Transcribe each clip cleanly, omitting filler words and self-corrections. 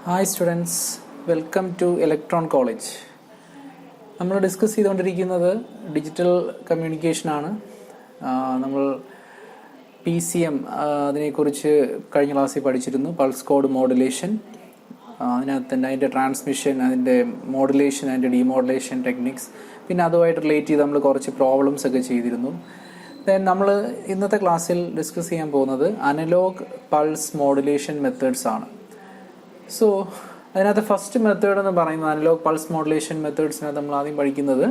Hi students, welcome to electron college. നമ്മൾ discuss ചെയ്തുകൊണ്ടിരിക്കുന്നത് digital കമ്മ്യൂണിക്കേഷനാണ്. നമ്മൾ PCM അതിനെക്കുറിച്ച് കഴിഞ്ഞ ക്ലാസ്സിൽ പഠിച്ചിരുന്നു. പൾസ് കോഡ് മോഡുലേഷൻ, അതിനകത്ത് തന്നെ അതിൻ്റെ ട്രാൻസ്മിഷൻ, അതിൻ്റെ മോഡുലേഷൻ, അതിൻ്റെ ഡിമോഡുലേഷൻ ടെക്നിക്സ്, പിന്നെ അതുമായിട്ട് റിലേറ്റ് ചെയ്ത് നമ്മൾ കുറച്ച് പ്രോബ്ലംസ് ഒക്കെ ചെയ്തിരുന്നു. ദെൻ നമ്മൾ ഇന്നത്തെ ക്ലാസ്സിൽ ഡിസ്കസ് ചെയ്യാൻ പോകുന്നത് അനലോഗ് പൾസ് മോഡുലേഷൻ മെത്തേഡ്സ് ആണ്. സോ അതിനകത്ത് ഫസ്റ്റ് മെത്തേഡ് എന്ന് പറയുന്നത് അനലോഗ് പൾസ് മോഡുലേഷൻ മെത്തേഡ്സിനകത്ത് നമ്മൾ ആദ്യം പഠിക്കുന്നത്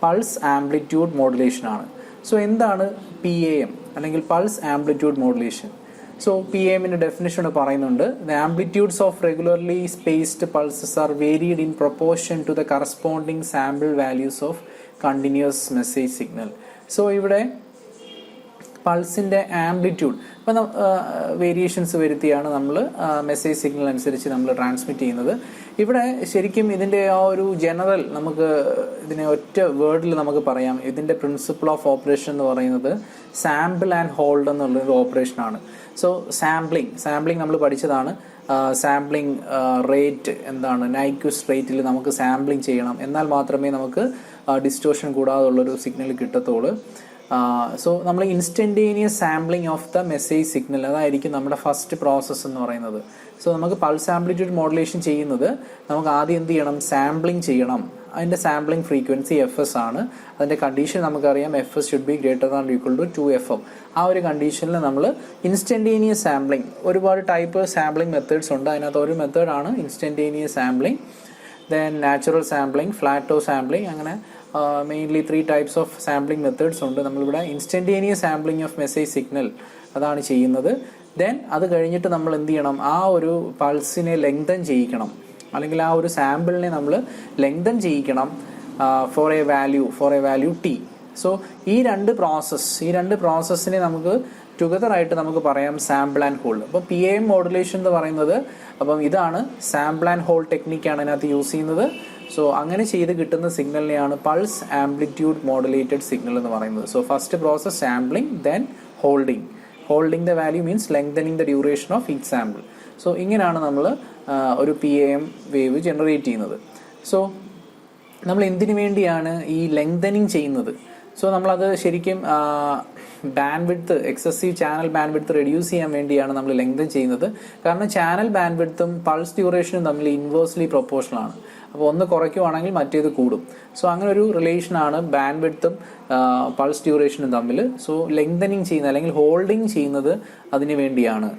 പൾസ് ആംപ്ലിറ്റ്യൂഡ് മോഡുലേഷൻ ആണ്. സോ എന്താണ് PAM അല്ലെങ്കിൽ പൾസ് ആംപ്ലിറ്റ്യൂഡ് മോഡുലേഷൻ? സോ PAMന്റെ ഡെഫിനിഷൻ പറയുന്നുണ്ട്, the amplitudes of regularly spaced pulses are varied in proportion to the corresponding sample values of continuous message signal. So ഇവിടെ പൾസിൻ്റെ ആംപ്ലിറ്റ്യൂഡ് ഇപ്പം variations വരുത്തിയാണ് നമ്മൾ message signal അനുസരിച്ച് നമ്മൾ ട്രാൻസ്മിറ്റ് ചെയ്യുന്നത്. ഇവിടെ ശരിക്കും ഇതിൻ്റെ ആ ഒരു ജനറൽ നമുക്ക് ഇതിനെ ഒറ്റ വേർഡിൽ നമുക്ക് പറയാം. ഇതിൻ്റെ പ്രിൻസിപ്പിൾ ഓഫ് ഓപ്പറേഷൻ എന്ന് പറയുന്നത് സാമ്പിൾ ആൻഡ് ഹോൾഡ് എന്നുള്ളൊരു ഓപ്പറേഷനാണ്. സോ സാമ്പിളിംഗ് നമ്മൾ പഠിച്ചതാണ്. സാമ്പിളിംഗ് റേറ്റ് എന്താണ്? നൈക്വിസ്റ്റ് റേറ്റിൽ നമുക്ക് സാമ്പിളിംഗ് ചെയ്യണം, എന്നാൽ മാത്രമേ നമുക്ക് ഡിസ്റ്റോർഷൻ കൂടാതുള്ളൊരു സിഗ്നൽ കിട്ടത്തുള്ളൂ. സോ നമ്മൾ instantaneous sampling of the message signal, അതായിരിക്കും നമ്മുടെ ഫസ്റ്റ് പ്രോസസ്സ് എന്ന് പറയുന്നത്. സോ നമുക്ക് പൾസ് ആംപ്ലിറ്റ്യൂഡ് മോഡുലേഷൻ ചെയ്യുന്നത് നമുക്ക് ആദ്യം എന്ത് ചെയ്യണം? സാമ്പിളിംഗ് ചെയ്യണം. അതിൻ്റെ സാമ്പിളിംഗ് ഫ്രീക്വൻസി FS ആണ്. അതിൻ്റെ കണ്ടീഷൻ നമുക്കറിയാം, FS should be greater than equal to 2FM. ആ ഒരു കണ്ടീഷനിൽ നമ്മൾ ഇൻസ്റ്റൻറ്റേനിയസ് സാമ്പിളിംഗ്, ഒരുപാട് ടൈപ്പ് സാമ്പിളിംഗ് മെത്തേഡ്സ് ഉണ്ട്. അതിനകത്ത് ഒരു മെത്തേഡാണ് instantaneous sampling. Then natural sampling, flat top sampling, അങ്ങനെ mainly 3 types of sampling methods ഉണ്ട്. നമ്മളിവിടെ instantaneous sampling of message signal അതാണ് ചെയ്യുന്നത്. ദെൻ അത് കഴിഞ്ഞിട്ട് നമ്മൾ എന്ത് ചെയ്യണം? ആ ഒരു പൾസിനെ ലെങ്തൻ ചെയ്യിക്കണം, അല്ലെങ്കിൽ ആ ഒരു സാമ്പിളിനെ നമ്മൾ ലെങ്തൻ ചെയ്യിക്കണം for a value T. So ഈ രണ്ട് പ്രോസസ്സിനെ നമുക്ക് ടുഗദർ ആയിട്ട് നമുക്ക് പറയാം സാമ്പിൾ ആൻഡ് ഹോൾഡ്. അപ്പോൾ PAM മോഡുലേഷൻ എന്ന് പറയുന്നത്, അപ്പം ഇതാണ് സാമ്പിൾ ആൻഡ് ഹോൾഡ് ടെക്നിക്കാണ് ഇതിനകത്ത് യൂസ് ചെയ്യുന്നത്. സോ അങ്ങനെ ചെയ്ത് കിട്ടുന്ന സിഗ്നലിനെയാണ് പൾസ് ആംപ്ലിറ്റ്യൂഡ് മോഡുലേറ്റഡ് സിഗ്നൽ എന്ന് പറയുന്നത്. So first process sampling, then holding the value means lengthening the duration of each sample. So ഇങ്ങനെയാണ് നമ്മൾ ഒരു PAM വേവ് ജനറേറ്റ് ചെയ്യുന്നത്. സോ നമ്മൾ എന്തിനു വേണ്ടിയാണ് ഈ ലെങ്തനിങ് ചെയ്യുന്നത്? സോ നമ്മളത് ശരിക്കും excessive channel band width reduce ചെയ്യാൻ വേണ്ടിയാണ് നമ്മൾ ലെങ്തൻ ചെയ്യുന്നത്. കാരണം ചാനൽ ബാൻഡ് വിഡ്ത്തും പൾസ് ഡ്യൂറേഷനും തമ്മിൽ ഇൻവേഴ്സ്ലി പ്രൊപ്പോർഷണൽ ആണ്. അപ്പോൾ ഒന്ന് കുറയ്ക്കുവാണെങ്കിൽ മറ്റേത് കൂടും. സോ അങ്ങനെ ഒരു റിലേഷനാണ് ബാൻഡ് വിഡ്ത്തും പൾസ് ഡ്യൂറേഷനും തമ്മിൽ. സോ ലെങ്തനിങ് ചെയ്യുന്നത് അല്ലെങ്കിൽ ഹോൾഡിങ് ചെയ്യുന്നത് അതിന് വേണ്ടിയാണ്.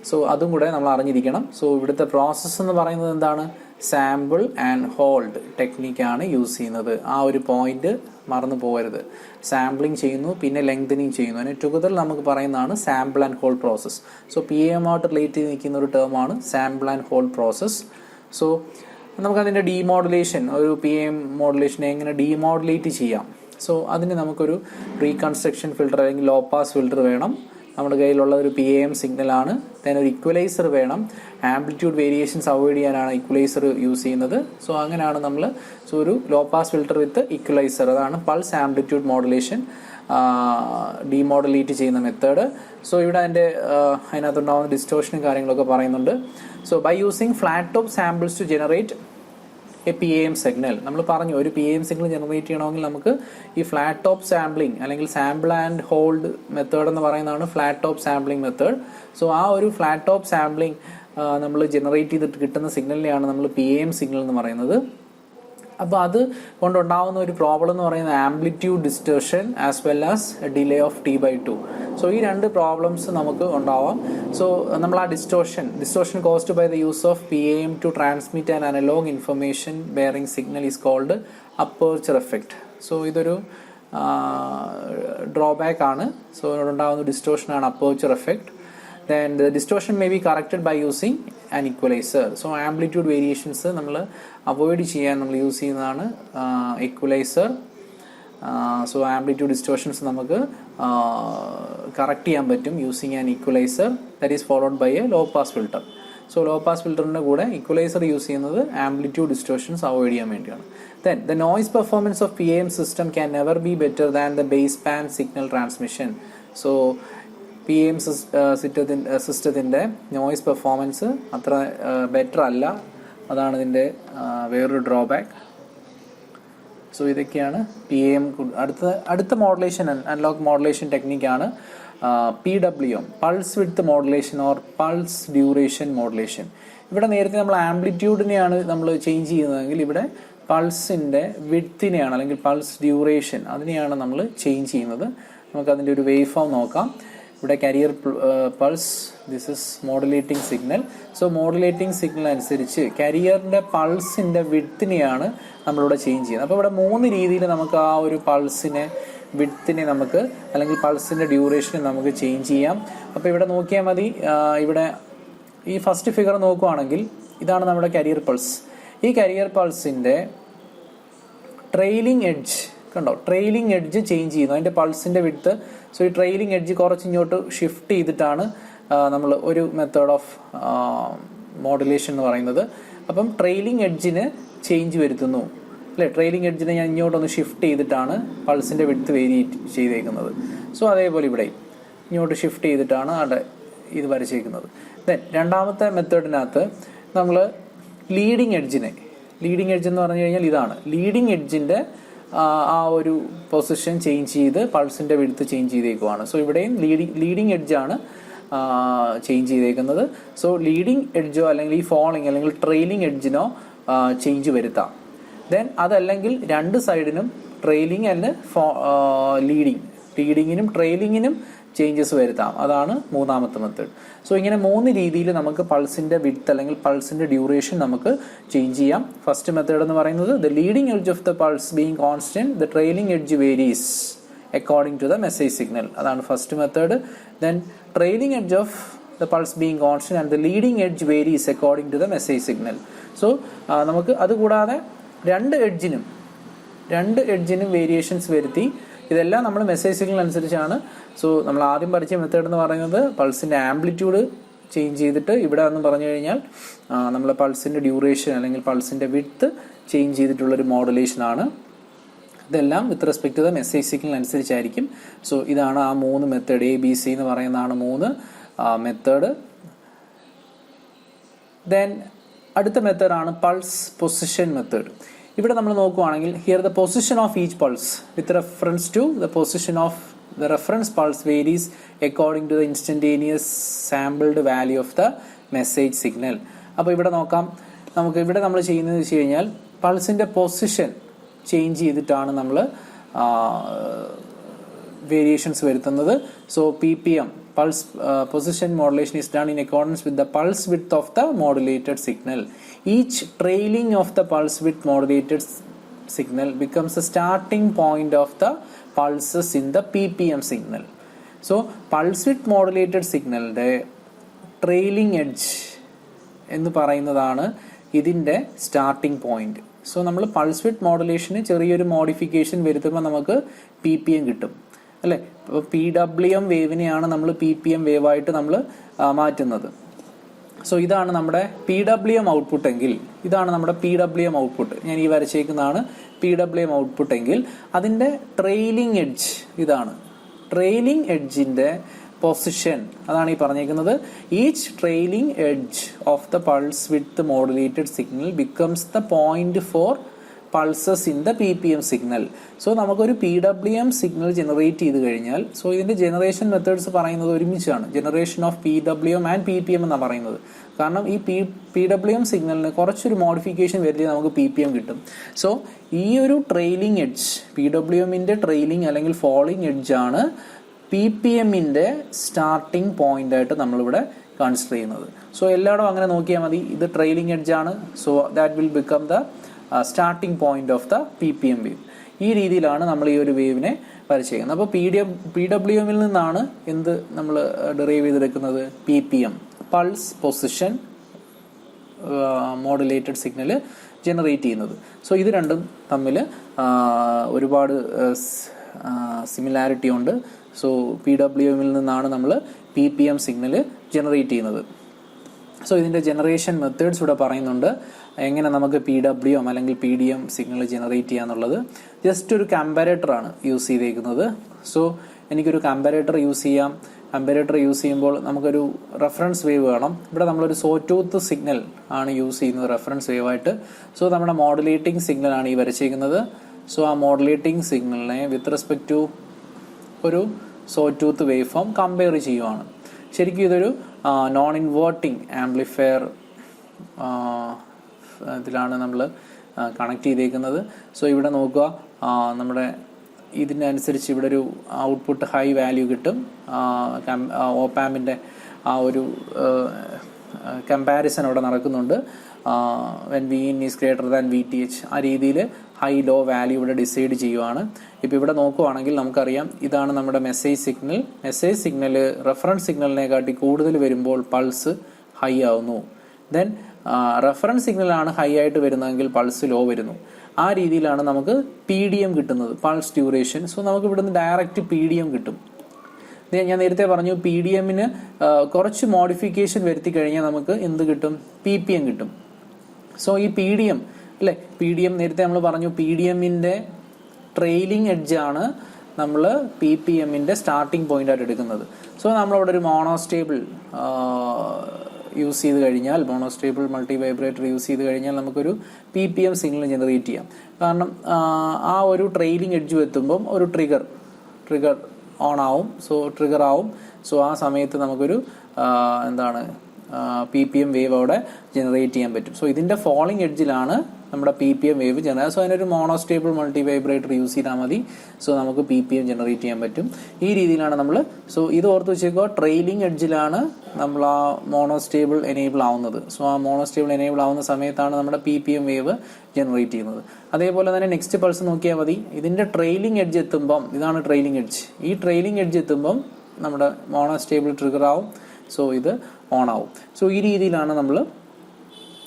സോ അതും കൂടെ നമ്മൾ അറിഞ്ഞിരിക്കണം. സോ ഇവിടുത്തെ പ്രോസസ്സ് എന്ന് പറയുന്നത് എന്താണ്? സാമ്പിൾ ആൻഡ് ഹോൾഡ് ടെക്നിക്കാണ് യൂസ് ചെയ്യുന്നത്. ആ ഒരു പോയിന്റ് മറന്നു പോകരുത്. സാമ്പിളിംഗ് ചെയ്യുന്നു, പിന്നെ ലെങ്തനിങ് ചെയ്യുന്നു. അതിന് ടുഗദർ നമുക്ക് പറയുന്നതാണ് sample and hold process. So PAM ആയിട്ട് റിലേറ്റ് ചെയ്ത് നിൽക്കുന്ന ഒരു ടേമാണ് sample and hold process. So നമുക്കതിൻ്റെ ഡീമോഡുലേഷൻ, ഒരു PAM മോഡുലേഷനെ എങ്ങനെ ഡീമോഡുലേറ്റ് ചെയ്യാം? സോ അതിന് നമുക്കൊരു റീകൺസ്ട്രക്ഷൻ ഫിൽട്ടർ അല്ലെങ്കിൽ ലോ പാസ് ഫിൽട്ടർ വേണം. നമ്മുടെ കയ്യിലുള്ള ഒരു PAM സിഗ്നലാണ്. ദെൻ ഒരു ഇക്വലൈസർ വേണം. ആംപ്ലിറ്റ്യൂഡ് വേരിയേഷൻസ് അവോയ്ഡ് ചെയ്യാനാണ് ഇക്വലൈസർ യൂസ് ചെയ്യുന്നത്. സോ അങ്ങനെയാണ് നമ്മൾ ഒരു low pass filter with equaliser, അതാണ് പൾസ് ആംപ്ലിറ്റ്യൂഡ് മോഡുലേഷൻ ഡീമോഡുലേറ്റ് ചെയ്യുന്ന മെത്തേഡ്. സോ ഇവിടെ അതിനകത്തുണ്ടാകുന്ന ഡിസ്റ്റോർഷനും കാര്യങ്ങളൊക്കെ പറയുന്നുണ്ട്. So by using flat top samples to generate a PAM signal, നമ്മൾ പറഞ്ഞു ഒരു PAM സിഗ്നൽ ജനറേറ്റ് ചെയ്യണമെങ്കിൽ നമുക്ക് ഈ ഫ്ലാറ്റ് ടോപ്പ് സാമ്പിളിംഗ് അല്ലെങ്കിൽ സാമ്പിൾ ആൻഡ് ഹോൾഡ് മെത്തേഡ് എന്ന് പറയുന്നതാണ് flat top sampling method. So ആ ഒരു ഫ്ലാറ്റ് ടോപ്പ് സാമ്പിളിംഗ് നമ്മൾ ജനറേറ്റ് ചെയ്തിട്ട് കിട്ടുന്ന സിഗ്നലിനെയാണ് നമ്മൾ PAM സിഗ്നൽ എന്ന് പറയുന്നത്. അപ്പോൾ അത് കൊണ്ടുണ്ടാകുന്ന ഒരു പ്രോബ്ലം എന്ന് പറയുന്നത് amplitude distortion as well as delay of T/2. So ഈ രണ്ട് പ്രോബ്ലംസ് നമുക്ക് ഉണ്ടാവാം. സോ നമ്മൾ ആ distortion caused by the use of PAM to transmit an analogue information bearing signal is called aperture effect. So ഇതൊരു drawback ആണ്. So ഉണ്ടാകുന്ന ഡിസ്റ്റോർഷനാണ് aperture effect. Then the distortion may be corrected by using an equalizer. So amplitude variations നമ്മൾ avoid ചെയ്യാൻ നമ്മൾ use ചെയ്യുന്നതാണ് equaliser. So amplitude distortions നമുക്ക് correct ചെയ്യാൻ പറ്റും using an equaliser that is followed by a low pass filter. So low pass ഫിൽറ്ററിൻ്റെ കൂടെ equaliser use ചെയ്യുന്നത് ആംപ്ലിറ്റ്യൂഡ് ഡിസ്റ്റോർഷൻസ് അവോയ്ഡ് ചെയ്യാൻ വേണ്ടിയാണ്. Then the noise performance of PAM system can never be better than the baseband signal transmission. So PAM സിസ്റ്റത്തിൻ്റെ noise performance അത്ര better അല്ല അതാണ് ഇതിൻ്റെ വേറൊരു ഡ്രോബാക്ക്. സോ ഇതൊക്കെയാണ് PAM. അടുത്ത മോഡുലേഷൻ, അനലോഗ് മോഡുലേഷൻ ടെക്നിക്കാണ് PWM, pulse width modulation or pulse duration modulation. ഇവിടെ നേരത്തെ നമ്മൾ ആംപ്ലിറ്റ്യൂഡിനെയാണ് നമ്മൾ ചേഞ്ച് ചെയ്യുന്നതെങ്കിൽ ഇവിടെ പൾസിൻ്റെ വിഡ്ത്തിനെയാണ് അല്ലെങ്കിൽ പൾസ് ഡ്യൂറേഷൻ അതിനെയാണ് നമ്മൾ ചേഞ്ച് ചെയ്യുന്നത്. നമുക്കതിൻ്റെ ഒരു വേവ് ഫോം നോക്കാം. ഇവിടെ career pulse, this is modulating signal. So modulating signal അനുസരിച്ച് കരിയറിൻ്റെ പൾസിൻ്റെ വിഡ്ത്തിനെയാണ് നമ്മളിവിടെ ചേഞ്ച് ചെയ്യുന്നത്. അപ്പോൾ ഇവിടെ 3 രീതിയിൽ നമുക്ക് ആ ഒരു പൾസിനെ വിഡ്ത്തിനെ നമുക്ക് അല്ലെങ്കിൽ പൾസിൻ്റെ ഡ്യൂറേഷനെ നമുക്ക് ചേഞ്ച് ചെയ്യാം. അപ്പോൾ ഇവിടെ നോക്കിയാൽ മതി. ഇവിടെ ഈ ഫസ്റ്റ് ഫിഗർ നോക്കുവാണെങ്കിൽ ഇതാണ് നമ്മുടെ കരിയർ പൾസ്. ഈ കരിയർ പൾസിൻ്റെ ട്രെയിലിംഗ് എഡ്ജ് കണ്ടോ, ട്രെയിലിംഗ് എഡ്ജ് ചേഞ്ച് ചെയ്യുന്നു അതിൻ്റെ പൾസിൻ്റെ വിഡ്ത്ത്. സോ ഈ ട്രെയിലിംഗ് എഡ്ജ് കുറച്ച് ഇങ്ങോട്ട് ഷിഫ്റ്റ് ചെയ്തിട്ടാണ് നമ്മൾ ഒരു മെത്തേഡ് ഓഫ് മോഡുലേഷൻ എന്ന് പറയുന്നത്. അപ്പം ട്രെയിലിംഗ് എഡ്ജിന് ചേഞ്ച് വരുത്തുന്നു അല്ലേ. ട്രെയിലിംഗ് എഡ്ജിനെ ഞാൻ ഇങ്ങോട്ടൊന്ന് ഷിഫ്റ്റ് ചെയ്തിട്ടാണ് പൾസിൻ്റെ വിഡ്ത്ത് വേരിയേറ്റ് ചെയ്തേക്കുന്നത്. സോ അതേപോലെ ഇവിടെ ഇങ്ങോട്ട് ഷിഫ്റ്റ് ചെയ്തിട്ടാണ് അവിടെ ഇത് വരച്ചേക്കുന്നത്. ദെൻ രണ്ടാമത്തെ മെത്തേഡിനകത്ത് നമ്മൾ ലീഡിങ് എഡ്ജ് എന്ന് പറഞ്ഞു കഴിഞ്ഞാൽ ഇതാണ് ലീഡിങ് എഡ്ജിൻ്റെ ആ ഒരു പൊസിഷൻ ചേഞ്ച് ചെയ്ത് പൾസിൻ്റെ വിഡ്ത്ത് ചേഞ്ച് ചെയ്തേക്കുവാണ്. സോ ഇവിടെയും ലീഡിങ് എഡ്ജാണ് ചേഞ്ച് ചെയ്തേക്കുന്നത്. സോ ലീഡിങ് എഡ്ജോ അല്ലെങ്കിൽ ഈ ഫോളിങ് അല്ലെങ്കിൽ ട്രെയിലിംഗ് എഡ്ജിനോ ചേഞ്ച് വരുത്താം. ദെൻ അതല്ലെങ്കിൽ രണ്ട് സൈഡിനും ട്രെയിലിംഗ് ആൻഡ് ലീഡിങ്ങിനും ട്രെയിലിങ്ങിനും ചേഞ്ചസ് വരുത്താം. അതാണ് മൂന്നാമത്തെ മെത്തേഡ്. സോ ഇങ്ങനെ 3 രീതിയിൽ നമുക്ക് പൾസിൻ്റെ വിഡ്ത്ത് അല്ലെങ്കിൽ പൾസിൻ്റെ ഡ്യൂറേഷൻ നമുക്ക് ചേഞ്ച് ചെയ്യാം. ഫസ്റ്റ് മെത്തേഡ് എന്ന് പറയുന്നത് the leading edge of the pulse being constant, the trailing edge varies according to the message signal. അതാണ് first method. Then trailing edge of the pulse being constant and the leading edge varies according to the message signal. So നമുക്ക് അതുകൂടാതെ രണ്ട് എഡ്ജിനും variations വരുത്തി ഇതെല്ലാം നമ്മൾ message signal അനുസരിച്ചാണ്. So നമ്മൾ ആദ്യം പഠിച്ച മെത്തേഡ് എന്ന് പറയുന്നത് പൾസിൻ്റെ ആംപ്ലിറ്റ്യൂഡ് ചേഞ്ച് ചെയ്തിട്ട് ഇവിടെ എന്ന് പറഞ്ഞു കഴിഞ്ഞാൽ നമ്മൾ പൾസിൻ്റെ ഡ്യൂറേഷൻ അല്ലെങ്കിൽ പൾസിൻ്റെ വിഡ്ത്ത് ചേഞ്ച് ചെയ്തിട്ടുള്ളൊരു മോഡുലേഷനാണ്. ഇതെല്ലാം with respect to the message signal അനുസരിച്ചായിരിക്കും. സോ ഇതാണ് ആ 3 മെത്തേഡ്, ABC എന്ന് പറയുന്നതാണ് 3 മെത്തേഡ്. ദെൻ അടുത്ത മെത്തേഡാണ് പൾസ് പൊസിഷൻ മെത്തേഡ്. ഇവിടെ നമ്മൾ നോക്കുവാണെങ്കിൽ here the position of each pulse with reference to the position of the reference pulse varies according to the instantaneous sampled value of the message signal. അപ്പോൾ ഇവിടെ നോക്കാം, നമുക്ക് ഇവിടെ നമ്മൾ ചെയ്യുന്നത് വെച്ച് കഴിഞ്ഞാൽ പൾസിൻ്റെ പൊസിഷൻ ചേഞ്ച് ചെയ്തിട്ടാണ് നമ്മൾ വേരിയേഷൻസ് വരുത്തുന്നത്. So PPM pulse position modulation is done in accordance with the pulse width of the modulated signal. Each trailing of the pulse width modulated signal becomes the starting point of the pulses in the PPM signal. So pulse width modulated signal ന്റെ trailing edge എന്ന് പറയുന്നതാണ് ഇതിൻ്റെ starting point. So നമ്മൾ pulse width മോഡുലേഷന് ചെറിയൊരു modification വരുത്തുമ്പോൾ നമുക്ക് PPM കിട്ടും അല്ലേ. ഇപ്പോൾ PWM വേവിനെയാണ് നമ്മൾ PPM വേവായിട്ട് നമ്മൾ മാറ്റുന്നത്. സോ ഇതാണ് നമ്മുടെ PWM ഔട്ട്പുട്ട് എങ്കിൽ ഇതാണ് നമ്മുടെ PWM ഔട്ട്പുട്ട്. ഞാൻ ഈ വരച്ചേക്കുന്നതാണ് PWM ഔട്ട്പുട്ട് എങ്കിൽ അതിൻ്റെ ട്രെയിലിംഗ് എഡ്ജ് ഇതാണ്. ട്രെയിലിംഗ് എഡ്ജിൻ്റെ പൊസിഷൻ അതാണ് ഈ പറഞ്ഞേക്കുന്നത്. Each trailing edge of the pulse with modulated signal becomes the point for pulses in the PPM signal. So നമുക്കൊരു PWM സിഗ്നൽ ജനറേറ്റ് ചെയ്ത് കഴിഞ്ഞാൽ, സോ ഇതിൻ്റെ ജനറേഷൻ മെത്തേഡ്സ് പറയുന്നത് ഒരുമിച്ചാണ്. Generation of PWM and PPM എന്നാണ് പറയുന്നത്. കാരണം ഈ PWM സിഗ്നലിന് കുറച്ചൊരു മോഡിഫിക്കേഷൻ വരുത്തി നമുക്ക് PPM കിട്ടും. സോ ഈ ഒരു ട്രെയിലിംഗ് എഡ്ജ് PWMൻ്റെ ട്രെയിലിംഗ് അല്ലെങ്കിൽ ഫോളിംഗ് എഡ്ജാണ് PPMൻ്റെ സ്റ്റാർട്ടിംഗ് പോയിന്റ് ആയിട്ട് നമ്മളിവിടെ കൺസിഡർ ചെയ്യുന്നത്. സോ എല്ലായിടും അങ്ങനെ നോക്കിയാൽ മതി. ഇത് ട്രെയിലിംഗ് എഡ്ജാണ്. So that will become the starting point of the PPM wave. ഈ രീതിയിലാണ് നമ്മൾ ഈ ഒരു വേവിനെ വരച്ചേക്കുന്നത്. അപ്പോൾ PWMൽ നിന്നാണ് എന്ത് നമ്മൾ ഡിറൈവ് ചെയ്തെടുക്കുന്നത്? PPM pulse position modulated signal generate ചെയ്യുന്നത്. സോ ഇത് രണ്ടും തമ്മിൽ ഒരുപാട് സിമിലാരിറ്റി ഉണ്ട്. സോ PWMൽ നിന്നാണ് നമ്മൾ PPM സിഗ്നൽ ജനറേറ്റ് ചെയ്യുന്നത്. സോ ഇതിൻ്റെ ജനറേഷൻ മെത്തേഡ്സ് ഇവിടെ പറയുന്നുണ്ട്. എങ്ങനെ നമുക്ക് PWM അല്ലെങ്കിൽ PDM സിഗ്നൽ ജനറേറ്റ് ചെയ്യാന്നുള്ളത്. ജസ്റ്റ് ഒരു കമ്പാരേറ്ററാണ് യൂസ് ചെയ്തേക്കുന്നത്. സോ എനിക്കൊരു കമ്പാരേറ്റർ യൂസ് ചെയ്യാം. കമ്പാരേറ്റർ യൂസ് ചെയ്യുമ്പോൾ നമുക്കൊരു റെഫറൻസ് വേവ് വേണം. ഇവിടെ നമ്മളൊരു സോ ടൂത്ത് സിഗ്നൽ ആണ് യൂസ് ചെയ്യുന്നത് റെഫറൻസ് വേവ് ആയിട്ട്. സോ നമ്മുടെ മോഡുലേറ്റിംഗ് സിഗ്നൽ ആണ് ഈ വരച്ചിരിക്കുന്നത്. സോ ആ മോഡുലേറ്റിംഗ് സിഗ്നലിനെ വിത്ത് റെസ്പെക്ട് ടു ഒരു so tooth wave form compare ചെയ്യുവാണ്. ശരിക്കും ഇതൊരു നോൺ ഇൻവേർട്ടിംഗ് ആംപ്ലിഫയർ ഇതിലാണ് നമ്മൾ കണക്ട് ചെയ്തേക്കുന്നത്. സോ ഇവിടെ നോക്കുക, നമ്മുടെ ഇതിനനുസരിച്ച് ഇവിടെ ഒരു ഔട്ട്പുട്ട് ഹൈ വാല്യൂ കിട്ടും. ഓപ്പാമ്പിൻ്റെ ആ ഒരു കമ്പാരിസൺ അവിടെ നടക്കുന്നുണ്ട്. When V in is greater than VTH ആ രീതിയിൽ ഹൈ ലോ വാല്യൂ ഇവിടെ ഡിസൈഡ് ചെയ്യുവാണ്. ഇപ്പോൾ ഇവിടെ നോക്കുവാണെങ്കിൽ നമുക്കറിയാം ഇതാണ് നമ്മുടെ message signal. Message signal reference സിഗ്നലിനെക്കാട്ടി കൂടുതൽ വരുമ്പോൾ പൾസ് ഹൈ ആവുന്നു. ദെൻ റെഫറൻസ് സിഗ്നലാണ് ഹൈ ആയിട്ട് വരുന്നതെങ്കിൽ പൾസ് ലോ വരുന്നു. ആ രീതിയിലാണ് നമുക്ക് PDM കിട്ടുന്നത്, പൾസ് ഡ്യൂറേഷൻ. സോ നമുക്ക് ഇവിടുന്ന് ഡയറക്റ്റ് PDM കിട്ടും. ഞാൻ നേരത്തെ പറഞ്ഞു PDMന് കുറച്ച് മോഡിഫിക്കേഷൻ വരുത്തി കഴിഞ്ഞാൽ നമുക്ക് എന്ത് കിട്ടും? PPM കിട്ടും. സോ ഈ PDM അല്ലേ, PDM നേരത്തെ നമ്മൾ പറഞ്ഞു PDMന്റെ ട്രെയിലിംഗ് എഡ്ജാണ് നമ്മൾ PPMന്റെ സ്റ്റാർട്ടിംഗ് പോയിന്റ് ആയിട്ട് എടുക്കുന്നത്. സോ നമ്മളവിടെ ഒരു മോണോസ്റ്റേബിൾ യൂസ് ചെയ്ത് കഴിഞ്ഞാൽ, മോണോസ്റ്റേബിൾ മൾട്ടി വൈബ്രേറ്റർ യൂസ് ചെയ്ത് കഴിഞ്ഞാൽ നമുക്കൊരു PPM സിഗ്നൽ ജനറേറ്റ് ചെയ്യാം. കാരണം ആ ഒരു ട്രെയിലിംഗ് എഡ്ജ് എത്തുമ്പം ഒരു ട്രിഗർ ഓൺ ആവും. സോ ട്രിഗർ ആവും. സോ ആ സമയത്ത് നമുക്കൊരു PPM വേവ് അവിടെ ജനറേറ്റ് ചെയ്യാൻ പറ്റും. സോ ഇതിന്റെ ഫോളിംഗ് എഡ്ജിലാണ് നമ്മുടെ PPM വേവ് ജനറേറ്റ്. സോ അതിനൊരു മോണോസ്റ്റേബിൾ മൾട്ടി വൈബ്രേറ്റർ യൂസ് ചെയ്താൽ മതി. സോ നമുക്ക് PPM ജനറേറ്റ് ചെയ്യാൻ പറ്റും. ഈ രീതിയിലാണ് നമ്മൾ, സോ ഇത് ഓർത്ത് വെച്ചേക്കുക, ട്രെയിലിംഗ് എഡ്ജിലാണ് നമ്മൾ ആ മോണോസ്റ്റേബിൾ എനേബിൾ ആവുന്നത്. സോ ആ മോണോസ്റ്റേബിൾ എനേബിൾ ആവുന്ന സമയത്താണ് നമ്മുടെ PPM വേവ് ജനറേറ്റ് ചെയ്യുന്നത്. അതേപോലെ തന്നെ നെക്സ്റ്റ് പൾസ് നോക്കിയാൽ മതി. ഇതിന്റെ ട്രെയിലിംഗ് എഡ്ജ് എത്തുമ്പം, ഇതാണ് ട്രെയിലിംഗ് എഡ്ജ്, ഈ ട്രെയിലിംഗ് എഡ്ജ് എത്തുമ്പം നമ്മുടെ മോണോസ്റ്റേബിൾ ട്രിഗർ ആവും. സോ ഇത് ഓൺ ആവും. സോ ഈ രീതിയിലാണ് നമ്മൾ,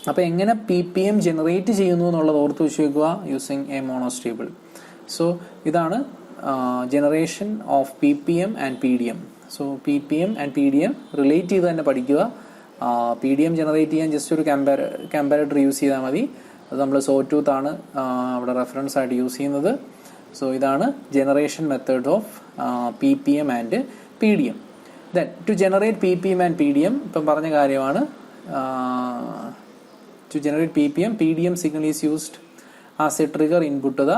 അപ്പോൾ എങ്ങനെ PPM ജനറേറ്റ് ചെയ്യുന്നു എന്നുള്ളത് ഓർത്ത് വെച്ചേക്കുക യൂസിങ് എ മോണോസ്റ്റേബിൾ. സോ ഇതാണ് generation of PPM and PDM. So PPM and PDM relate ചെയ്ത് തന്നെ പഠിക്കുക. PDM ജനറേറ്റ് ചെയ്യാൻ ജസ്റ്റ് ഒരു കമ്പാരേറ്റർ യൂസ് ചെയ്താൽ മതി. അത് നമ്മൾ സോ ടൂത്ത് ആണ് അവിടെ റെഫറൻസ് ആയിട്ട് യൂസ് ചെയ്യുന്നത്. സോ ഇതാണ് generation method of PPM and PDM. Then to generate PPM and PDM, ഇപ്പം പറഞ്ഞ കാര്യമാണ്. To generate PDM signal is used as a trigger input to the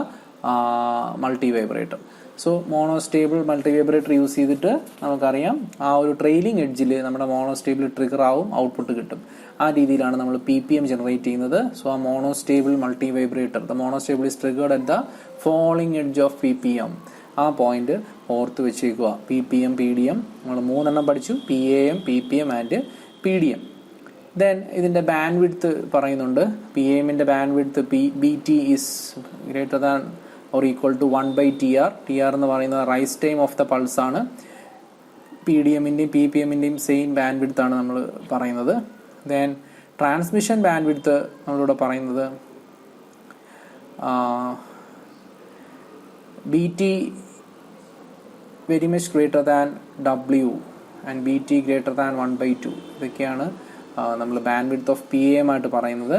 multivibrator. So monostable multivibrator use ചെയ്തിട്ട് നമുക്കറിയാം ആ ഒരു trailing എഡ്ജിൽ നമ്മുടെ മോണോസ്റ്റേബിൾ ട്രിഗർ ആവും, ഔട്ട്പുട്ട് കിട്ടും. ആ രീതിയിലാണ് നമ്മൾ PPM ജനറേറ്റ് ചെയ്യുന്നത്. സോ ആ monostable multivibrator, the monostable is triggered at the falling edge of PPM. ആ പോയിന്റ് ഓർത്ത് വെച്ചേക്കുക. PPM PDM നമ്മൾ 3 പഠിച്ചു, PAM PPM and PDM. Then ഇതിന്റെ ബാൻഡ് വിഡ്ത്ത് പറയുന്നുണ്ട്. PAMന്റെ band width BT is greater than or equal to 1/TR. TR എന്ന് പറയുന്നത് rise time of the pulse ആണ്. PDMന്റെയും PPMന്റെയും സെയിം ബാൻഡ് വിഡ്ത്ത് ആണ് നമ്മൾ പറയുന്നത്. ദെൻ ട്രാൻസ്മിഷൻ ബാൻഡ് വിഡ്ത്ത് നമ്മളിവിടെ പറയുന്നത് BT very much greater than W and BT greater than 1/2. ഇതൊക്കെയാണ് നമ്മൾ ബാൻഡ് വിഡ്ത്ത് ഓഫ് PAM ആയിട്ട് പറയുന്നത്.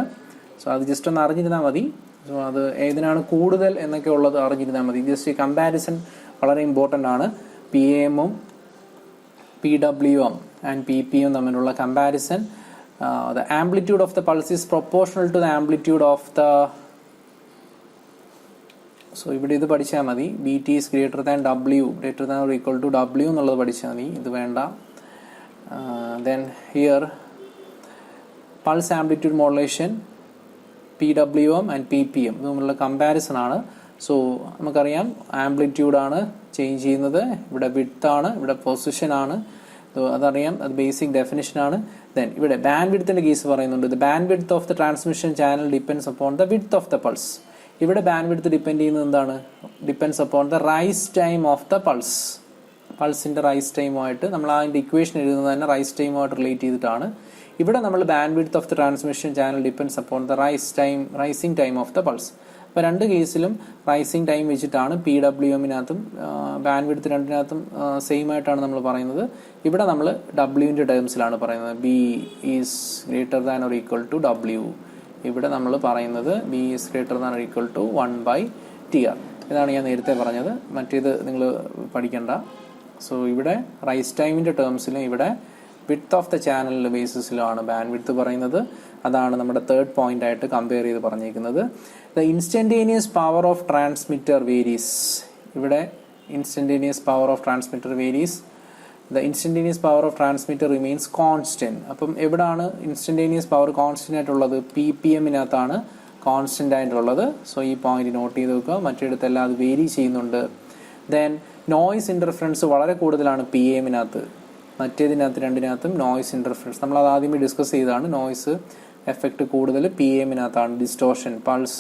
സോ അത് ജസ്റ്റ് ഒന്ന് അറിഞ്ഞിരുന്നാൽ മതി. സോ അത് ഏതിനാണ് കൂടുതൽ എന്നൊക്കെ ഉള്ളത് അറിഞ്ഞിരുന്നാൽ മതി. ജസ്റ്റ് കമ്പാരിസൺ വളരെ ഇമ്പോർട്ടൻ്റ് ആണ്. PAMഉം PWM ആൻഡ് PPM തമ്മിലുള്ള comparison. The amplitude of the pulse is proportional to the amplitude of the. So ഇവിടെ ഇത് പഠിച്ചാൽ മതി. BT is greater than W, greater than or equal to W എന്നുള്ളത് പഠിച്ചാൽ മതി. ഇത് വേണ്ട. Then here pulse amplitude modulation PWM and PPM ഇത് തമ്മിലുള്ള കമ്പാരിസൺ ആണ്. സോ നമുക്കറിയാം ആംപ്ലിറ്റ്യൂഡ് ആണ് ചേഞ്ച് ചെയ്യുന്നത്, ഇവിടെ വിഡ്ത്ത് ആണ്, ഇവിടെ പൊസിഷൻ ആണ്. അതറിയാം, അത് ബേസിക് ഡെഫിനിഷൻ ആണ്. ദെൻ ഇവിടെ ബാൻഡ് വിഡ്ത്തിന്റെ കേസ് പറയുന്നുണ്ട്. The band width of the transmission channel depends upon the width of the pulse. ഇവിടെ ബാൻഡ് വിഡ്ത്ത് ഡിപ്പെൻഡ് ചെയ്യുന്നത് എന്താണ്? Depends upon the rise time of the pulse. പൾസിന്റെ റൈസ് ടൈമുമായിട്ട് നമ്മൾ അതിന്റെ ഇക്വേഷൻ എഴുതുന്നത് തന്നെ റൈസ് ടൈമുമായിട്ട് റിലേറ്റ് ചെയ്തിട്ടാണ്. ഇവിടെ നമ്മൾ band width of the transmission channel depends upon the rising time of the pulse. അപ്പോൾ രണ്ട് കേസിലും റൈസിംഗ് ടൈം വെച്ചിട്ടാണ് PWMനകത്തും ബാൻഡ് വിഡ്ത്ത് രണ്ടിനകത്തും സെയിം ആയിട്ടാണ് നമ്മൾ പറയുന്നത്. ഇവിടെ നമ്മൾ ഡബ്ല്യുവിൻ്റെ ടേംസിലാണ് പറയുന്നത്. B is greater than or equal to W. ഇവിടെ നമ്മൾ പറയുന്നത് B is greater than or equal to 1/TR. ഇതാണ് ഞാൻ നേരത്തെ പറഞ്ഞത്. മറ്റേത് നിങ്ങൾ പഠിക്കണ്ട. സോ ഇവിടെ റൈസ് ടൈമിൻ്റെ ടേംസിലും ഇവിടെ വിഡ്ത്ത് ഓഫ് ദ ചാനൽ ബേസിസിലുമാണ് ബാൻഡ് വിഡ്ത്ത് പറയുന്നത്. അതാണ് നമ്മുടെ തേർഡ് പോയിന്റ് ആയിട്ട് കമ്പയർ ചെയ്ത് പറഞ്ഞിരിക്കുന്നത്. The instantaneous power of transmitter varies. ഇവിടെ instantaneous power of transmitter varies. The instantaneous power of transmitter remains constant. അപ്പം എവിടാണ് ഇൻസ്റ്റന്റേനിയസ് പവർ കോൺസ്റ്റന്റ് ആയിട്ടുള്ളത്? PPM-നകത്താണ് കോൺസ്റ്റന്റ് ആയിട്ടുള്ളത്. സോ ഈ പോയിന്റ് നോട്ട് ചെയ്ത് വെക്കുക. മറ്റിടത്തെല്ലാം അത് വേരി ചെയ്യുന്നുണ്ട്. ദെൻ നോയ്സ് ഇന്റർഫറൻസ് വളരെ കൂടുതലാണ് PAM-നകത്ത്. മറ്റേതിനകത്ത് രണ്ടിനകത്തും നോയ്സ് ഇന്റർഫറൻസ് നമ്മളത് ആദ്യമേ ഡിസ്കസ് ചെയ്തതാണ്. നോയ്സ് എഫക്റ്റ് കൂടുതൽ PAM-നകത്താണ്. ഡിസ്റ്റോർഷൻ, പൾസ്,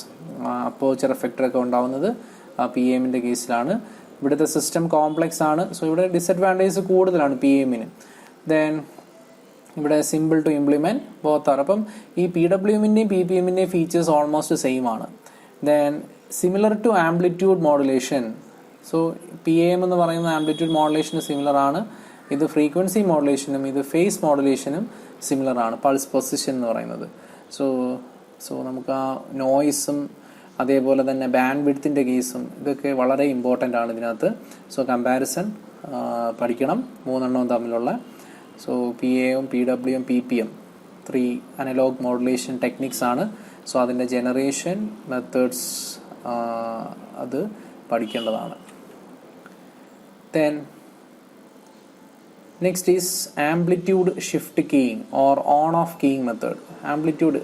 അപ്പേർച്ചർ എഫക്റ്റ് ഒക്കെ ഉണ്ടാവുന്നത് PAM-ന്റെ കേസിലാണ്. ഇവിടുത്തെ സിസ്റ്റം കോംപ്ലക്സ് ആണ്. സോ ഇവിടെ ഡിസഡ്വാൻറ്റേജ് കൂടുതലാണ് PAM-ന്. ദെൻ ഇവിടെ simple to implement both are. അപ്പം ഈ PWM-ന്റെയും PPM-ന്റെയും ഫീച്ചേഴ്സ് ഓൾമോസ്റ്റ് സെയിം ആണ്. Then similar to amplitude modulation. So PAM എന്ന് പറയുന്ന ആംപ്ലിറ്റ്യൂഡ് മോഡുലേഷന് സിമിലർ ആണ്. ഇത് ഫ്രീക്വൻസി മോഡുലേഷനും ഇത് ഫേസ് മോഡുലേഷനും സിമിലർ ആണ്. പൾസ് പൊസിഷൻ എന്ന് പറയുന്നത്. സോ നമുക്ക് ആ നോയ്സും അതേപോലെ തന്നെ ബാൻഡ് വിഡ്ത്തിൻ്റെ കേസും ഇതൊക്കെ വളരെ ഇമ്പോർട്ടൻ്റ് ആണ് ഇതിനകത്ത്. സോ കമ്പാരിസൺ പഠിക്കണം മൂന്നെണ്ണവും തമ്മിലുള്ള. So PAM, PWM, PPM 3 analogue modulation techniques ആണ്. സോ അതിൻ്റെ ജനറേഷൻ മെത്തേഡ്സ് അത് പഠിക്കേണ്ടതാണ്. Then next is amplitude shift keying or on off keying method. Amplitude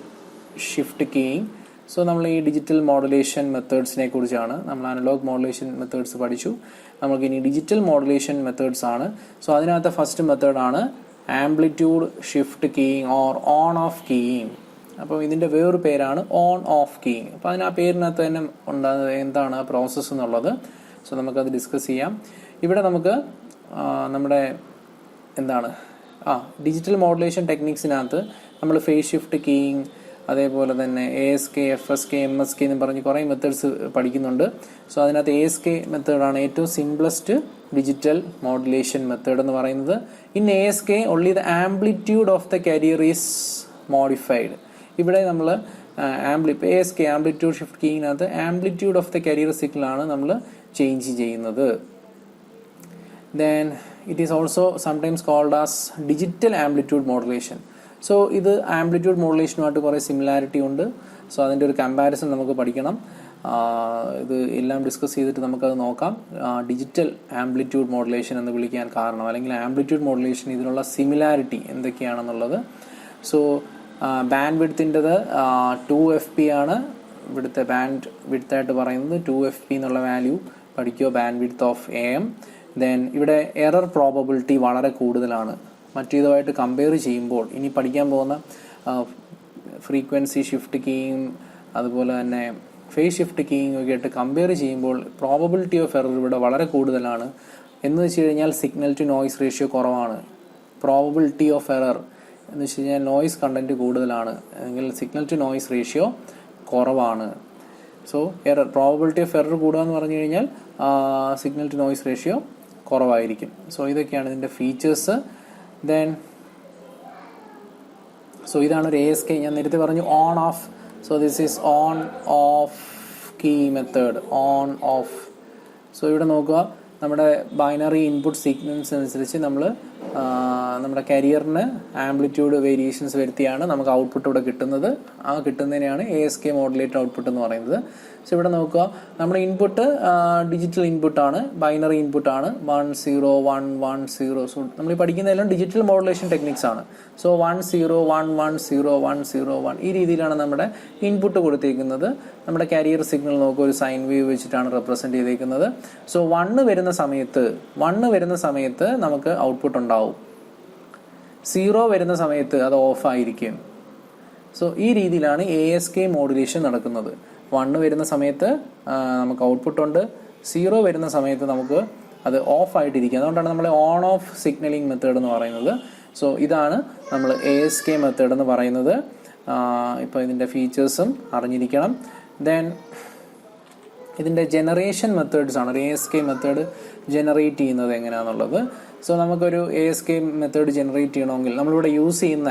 shift keying. So നമ്മൾ ഈ ഡിജിറ്റൽ മോഡുലേഷൻ മെത്തേഡ്സിനെ കുറിച്ചാണ്. നമ്മൾ അനലോഗ് മോഡുലേഷൻ മെത്തേഡ്സ് പഠിച്ചു. നമുക്ക് ഇനി ഡിജിറ്റൽ മോഡുലേഷൻ മെത്തേഡ്സ് ആണ്. സോ അതിനകത്ത് ഫസ്റ്റ് മെത്തേഡാണ് amplitude shift keying or on off keying. അപ്പം ഇതിൻ്റെ വേറൊരു പേരാണ് ഓൺ ഓഫ് കീയിങ്. അപ്പം അതിന് ആ പേരിനകത്ത് തന്നെ ഉണ്ടാകുന്നത് എന്താണ് പ്രോസസ്സ് എന്നുള്ളത്. സോ നമുക്കത് ഡിസ്കസ് ചെയ്യാം. ഇവിടെ നമുക്ക് നമ്മുടെ എന്താണ് ഡിജിറ്റൽ മോഡുലേഷൻ ടെക്നിക്സിനകത്ത് നമ്മൾ ഫേസ് ഷിഫ്റ്റ് കീയിങ്, അതേപോലെ തന്നെ ASK, FSK, MSK എന്ന് പറഞ്ഞ് കുറേ മെത്തേഡ്സ് പഠിക്കുന്നുണ്ട്. സോ അതിനകത്ത് ASK മെത്തേഡാണ് ഏറ്റവും സിംപ്ലസ്റ്റ് ഡിജിറ്റൽ മോഡുലേഷൻ മെത്തേഡ് എന്ന് പറയുന്നത്. In ASK only the amplitude of the carrier is modified. ഇവിടെ നമ്മൾ ASK ആംപ്ലിറ്റ്യൂഡ് ഷിഫ്റ്റ് കീയിങ്ങിനകത്ത് ആംപ്ലിറ്റ്യൂഡ് ഓഫ് ദ കാരിയർ സിഗ്നലാണ് നമ്മൾ ചേഞ്ച് ചെയ്യുന്നത്. Then it is also sometimes called as digital amplitude modulation. So ഇത് amplitude മോഡുലേഷനുമായിട്ട് കുറേ സിമിലാരിറ്റി ഉണ്ട്. സോ അതിൻ്റെ ഒരു കമ്പാരിസൺ നമുക്ക് പഠിക്കണം. ഇത് എല്ലാം ഡിസ്കസ് ചെയ്തിട്ട് നമുക്കത് നോക്കാം. ഡിജിറ്റൽ ആംപ്ലിറ്റ്യൂഡ് മോഡുലേഷൻ എന്ന് വിളിക്കാൻ കാരണം, അല്ലെങ്കിൽ ആംപ്ലിറ്റ്യൂഡ് മോഡുലേഷൻ ഇതിനുള്ള സിമിലാരിറ്റി എന്തൊക്കെയാണെന്നുള്ളത്. സോ ബാൻഡ് വിഡ്ത്തിൻ്റെത് 2 FP ആണ്. ഇവിടുത്തെ ബാൻഡ് വിഡ്ത്തായിട്ട് പറയുന്നത് 2 FP എന്നുള്ള വാല്യൂ പഠിക്കുക, band width of AM. Then ഇവിടെ എറർ പ്രോബബിലിറ്റി വളരെ കൂടുതലാണ്. മറ്റേതുമായിട്ട് കമ്പയർ ചെയ്യുമ്പോൾ ഇനി പഠിക്കാൻ പോകുന്ന ഫ്രീക്വൻസി ഷിഫ്റ്റ് കീയിങ് അതുപോലെ തന്നെ ഫേസ് ഷിഫ്റ്റ് കീയിങ് ഒക്കെ ആയിട്ട് കമ്പയർ ചെയ്യുമ്പോൾ പ്രോബബിലിറ്റി ഓഫ് എറർ ഇവിടെ വളരെ കൂടുതലാണ്. എന്ന് വെച്ച് കഴിഞ്ഞാൽ സിഗ്നൽ ടു നോയ്സ് റേഷ്യോ കുറവാണ്. പ്രോബബിലിറ്റി ഓഫ് എറർ എന്ന് വെച്ച് കഴിഞ്ഞാൽ നോയ്സ് കണ്ടന്റ് കൂടുതലാണ്, അല്ലെങ്കിൽ സിഗ്നൽ ടു നോയ്സ് റേഷ്യോ കുറവാണ്. So error probability of error കൂടുക എന്ന് പറഞ്ഞു കഴിഞ്ഞാൽ സിഗ്നൽ ടു നോയ്സ് റേഷ്യോ കുറവായിരിക്കും. സോ ഇതൊക്കെയാണ് ഇതിൻ്റെ ഫീച്ചേഴ്സ്. ദെൻ സോ ഇതാണ് ഒരു ASK. ഞാൻ നേരത്തെ പറഞ്ഞു on off. So this is on off key method, on off. So ഇവിടെ നോക്കുക, നമ്മുടെ ബൈനറി ഇൻപുട്ട് സീക്വൻസ് അനുസരിച്ച് നമ്മൾ നമ്മുടെ കരിയറിന് ആംപ്ലിറ്റ്യൂഡ് വേരിയേഷൻസ് വരുത്തിയാണ് നമുക്ക് ഔട്ട്പുട്ട് ഇവിടെ കിട്ടുന്നത്. ആ കിട്ടുന്നതിനെയാണ് ASK മോഡുലേറ്റഡ് ഔട്ട്പുട്ട് എന്ന് പറയുന്നത്. സോ ഇവിടെ നോക്കുക, നമ്മുടെ ഇൻപുട്ട് ഡിജിറ്റൽ ഇൻപുട്ടാണ്, ബൈനറി ഇൻപുട്ടാണ് 1 0 1 1 0. സോ നമ്മൾ പഠിക്കുന്നതെല്ലാം ഡിജിറ്റൽ മോഡുലേഷൻ ടെക്നിക്സ് ആണ്. സോ 1 0 1 1 0 1 0 1 ഈ രീതിയിലാണ് നമ്മുടെ ഇൻപുട്ട് കൊടുത്തിരിക്കുന്നത്. നമ്മുടെ കാരിയർ സിഗ്നൽ നോക്കുക, ഒരു സൈൻ വേവ് വെച്ചിട്ടാണ് റെപ്രസെന്റ് ചെയ്തിരിക്കുന്നത്. സോ 1 വരുന്ന സമയത്ത് നമുക്ക് ഔട്ട്പുട്ട് ഉണ്ടാവും. 0 വരുന്ന സമയത്ത് അത് ഓഫ് ആയിരിക്കും. സോ ഈ രീതിയിലാണ് ASK മോഡുലേഷൻ നടക്കുന്നത്. 1 വരുന്ന സമയത്ത് നമുക്ക് ഔട്ട്പുട്ട് ഉണ്ട്, 0 വരുന്ന സമയത്ത് നമുക്ക് അത് ഓഫ് ആയിട്ടിരിക്കും. അതുകൊണ്ടാണ് നമ്മൾ ഓൺ ഓഫ് സിഗ്നലിംഗ് മെത്തേഡ് എന്ന് പറയുന്നത്. സോ ഇതാണ് നമ്മൾ ASK മെത്തേഡ് എന്ന് പറയുന്നത്. ഇപ്പോൾ ഇതിൻ്റെ ഫീച്ചേഴ്സും അറിഞ്ഞിരിക്കണം. ദെൻ ഇതിൻ്റെ ജനറേഷൻ മെത്തേഡ്സ് ആണ്. ഒരു ASK മെത്തേഡ് ജനറേറ്റ് ചെയ്യുന്നത് എങ്ങനെയാണെന്നുള്ളത്. സോ നമുക്കൊരു ASK മെത്തേഡ് ജനറേറ്റ് ചെയ്യണമെങ്കിൽ നമ്മളിവിടെ യൂസ് ചെയ്യുന്ന,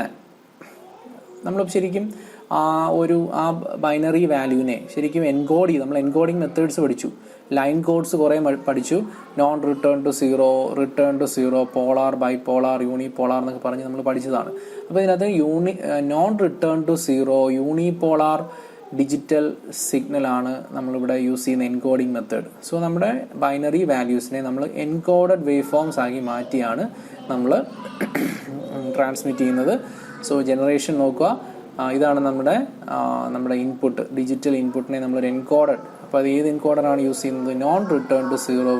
നമ്മൾ ശരിക്കും ആ ബൈനറി വാല്യൂവിനെ ശരിക്കും എൻകോഡ് ചെയ്ത് നമ്മൾ എൻകോഡിങ് മെത്തേഡ്സ് പഠിച്ചു, ലൈൻ കോഡ്സ് കുറേ പഠിച്ചു, non return to zero, return to zero, polar, bipolar, unipolar എന്നൊക്കെ പറഞ്ഞ് നമ്മൾ പഠിച്ചതാണ്. അപ്പോൾ ഇതിനകത്ത് non return to zero, unipolar digital സിഗ്നലാണ് നമ്മളിവിടെ യൂസ് ചെയ്യുന്ന എൻകോഡിങ് മെത്തേഡ്. സോ നമ്മുടെ ബൈനറി വാല്യൂസിനെ നമ്മൾ എൻകോഡഡ് വേവ് ഫോംസ് ആക്കി മാറ്റിയാണ് നമ്മൾ ട്രാൻസ്മിറ്റ് ചെയ്യുന്നത്. സോ ജനറേഷൻ നോക്കുക, ഇതാണ് നമ്മുടെ ഇൻപുട്ട്, ഡിജിറ്റൽ ഇൻപുട്ടിനെ നമ്മളൊരു എൻകോഡഡ്. അപ്പോൾ അത് ഏത് എൻകോഡറാണ് യൂസ് ചെയ്യുന്നത്? Non return to zero,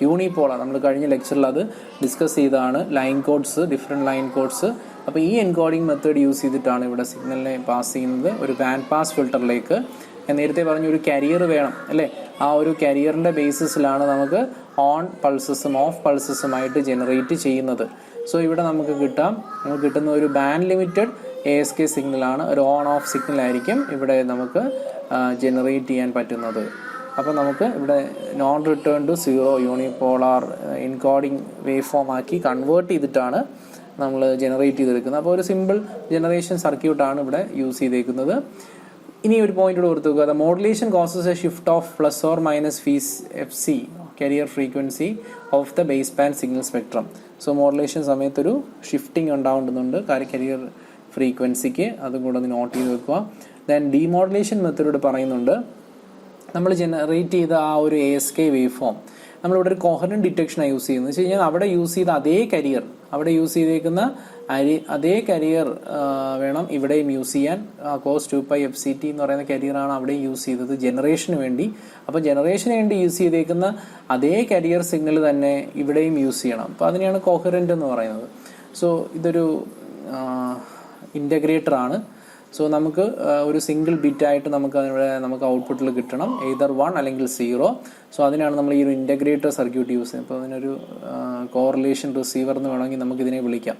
unipolar. നമ്മൾ കഴിഞ്ഞ ലെക്ചറിൽ അത് ഡിസ്കസ് ചെയ്തതാണ്, line codes, different line codes. അപ്പോൾ ഈ എൻകോഡിങ് മെത്തേഡ് യൂസ് ചെയ്തിട്ടാണ് ഇവിടെ സിഗ്നലിനെ പാസ് ചെയ്യുന്നത് ഒരു ബാൻഡ് പാസ് ഫിൽട്ടറിലേക്ക്. ഞാൻ നേരത്തെ പറഞ്ഞു ഒരു കരിയർ വേണം അല്ലേ, ആ ഒരു കരിയറിൻ്റെ ബേസിസിലാണ് നമുക്ക് ഓൺ പൾസസും ഓഫ് പൾസസുമായിട്ട് ജനറേറ്റ് ചെയ്യുന്നത്. സോ ഇവിടെ നമുക്ക് കിട്ടുന്ന ഒരു ബാൻഡ് ലിമിറ്റഡ് ASK സിഗ്നലാണ്, ഒരു ഓൺ ഓഫ് സിഗ്നലായിരിക്കും ഇവിടെ നമുക്ക് ജനറേറ്റ് ചെയ്യാൻ പറ്റുന്നത്. അപ്പോൾ നമുക്ക് ഇവിടെ non return to zero, unipolar encoding waveform ആക്കി കൺവേർട്ട് ചെയ്തിട്ടാണ് നമ്മൾ ജനറേറ്റ് ചെയ്തെടുക്കുന്നത്. അപ്പോൾ ഒരു സിമ്പിൾ ജനറേഷൻ സർക്യൂട്ടാണ് ഇവിടെ യൂസ് ചെയ്തേക്കുന്നത്. ഇനി ഒരു പോയിന്റ് കൂടെ ഓർത്ത് വെക്കുക, the modulation causes a shift of plus or minus FC carrier frequency of the base band signal spectrum. So modulation സമയത്തൊരു ഷിഫ്റ്റിംഗ് ഉണ്ടാവുന്നുണ്ട് കരിയർ ഫ്രീക്വൻസിക്ക്, അതും കൂടെ ഒന്ന് നോട്ട് ചെയ്ത് വെക്കുക. ദെൻ ഡീമോഡുലേഷൻ മെത്തേഡ് പറയുന്നുണ്ട്, നമ്മൾ ജനറേറ്റ് ചെയ്ത ആ ഒരു ASK വേവ് ഫോം നമ്മളിവിടെ ഒരു കോഹറന്റ് ഡിറ്റക്ഷനാണ് യൂസ് ചെയ്യുന്നത്. വെച്ച് കഴിഞ്ഞാൽ അവിടെ യൂസ് ചെയ്ത അവിടെ യൂസ് ചെയ്തേക്കുന്ന അതേ കരിയർ വേണം ഇവിടെയും യൂസ് ചെയ്യാൻ. cos 2π FCT എന്ന് പറയുന്ന കരിയറാണ് അവിടെയും യൂസ് ചെയ്തത് ജനറേഷന് വേണ്ടി. അപ്പോൾ ജനറേഷന് വേണ്ടി യൂസ് ചെയ്തേക്കുന്ന അതേ കരിയർ സിഗ്നൽ തന്നെ ഇവിടെയും യൂസ് ചെയ്യണം. അപ്പോൾ അതിനെയാണ് കോഹറന്റ് എന്ന് പറയുന്നത്. സോ ഇതൊരു ഇൻ്റഗ്രേറ്റർ ആണ്. സോ നമുക്ക് ഒരു സിംഗിൾ ബിറ്റായിട്ട് നമുക്ക് ഔട്ട്പുട്ടിൽ കിട്ടണം, എയ്തർ 1 അല്ലെങ്കിൽ 0. സോ അതിനാണ് നമ്മൾ ഈ ഒരു ഇൻ്റഗ്രേറ്റർ സർക്യൂട്ട് യൂസ് ചെയ്യുന്നത്. അപ്പോൾ അതിനൊരു കോറിലേഷൻ റിസീവർ എന്ന് വേണമെങ്കിൽ നമുക്കിതിനെ വിളിക്കാം.